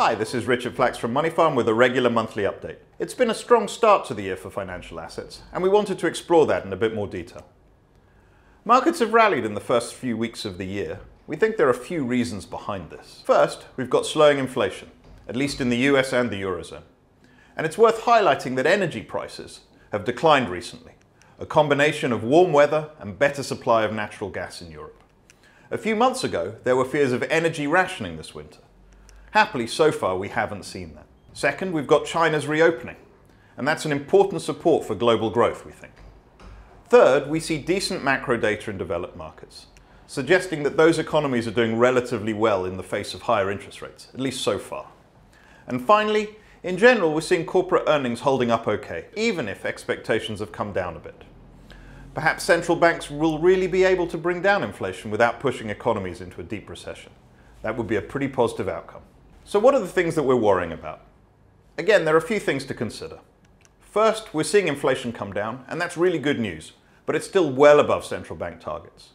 Hi, this is Richard Flax from Moneyfarm with a regular monthly update. It's been a strong start to the year for financial assets, and we wanted to explore that in a bit more detail. Markets have rallied in the first few weeks of the year. We think there are a few reasons behind this. First, we've got slowing inflation, at least in the US and the Eurozone. And it's worth highlighting that energy prices have declined recently, a combination of warm weather and better supply of natural gas in Europe. A few months ago, there were fears of energy rationing this winter. Happily, so far, we haven't seen that. Second, we've got China's reopening, and that's an important support for global growth, we think. Third, we see decent macro data in developed markets, suggesting that those economies are doing relatively well in the face of higher interest rates, at least so far. And finally, in general, we're seeing corporate earnings holding up okay, even if expectations have come down a bit. Perhaps central banks will really be able to bring down inflation without pushing economies into a deep recession. That would be a pretty positive outcome. So what are the things that we're worrying about? Again, there are a few things to consider. First, we're seeing inflation come down, and that's really good news, but it's still well above central bank targets.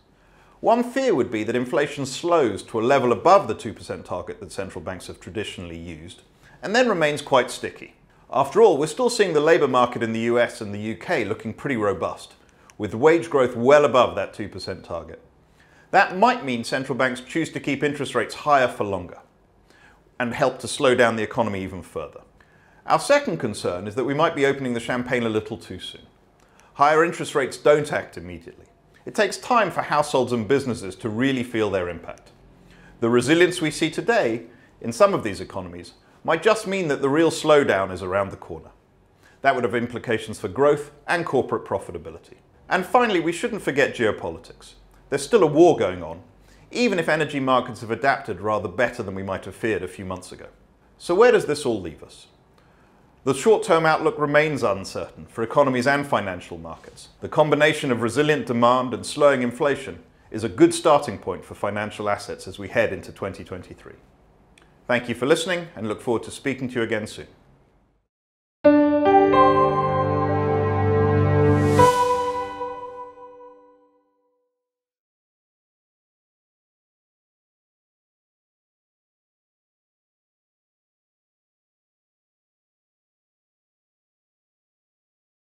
One fear would be that inflation slows to a level above the 2% target that central banks have traditionally used, and then remains quite sticky. After all, we're still seeing the labour market in the US and the UK looking pretty robust, with wage growth well above that 2% target. That might mean central banks choose to keep interest rates higher for longer, and help to slow down the economy even further. Our second concern is that we might be opening the champagne a little too soon. Higher interest rates don't act immediately. It takes time for households and businesses to really feel their impact. The resilience we see today in some of these economies might just mean that the real slowdown is around the corner. That would have implications for growth and corporate profitability. And finally, we shouldn't forget geopolitics. There's still a war going on, even if energy markets have adapted rather better than we might have feared a few months ago. So where does this all leave us? The short-term outlook remains uncertain for economies and financial markets. The combination of resilient demand and slowing inflation is a good starting point for financial assets as we head into 2023. Thank you for listening, and look forward to speaking to you again soon.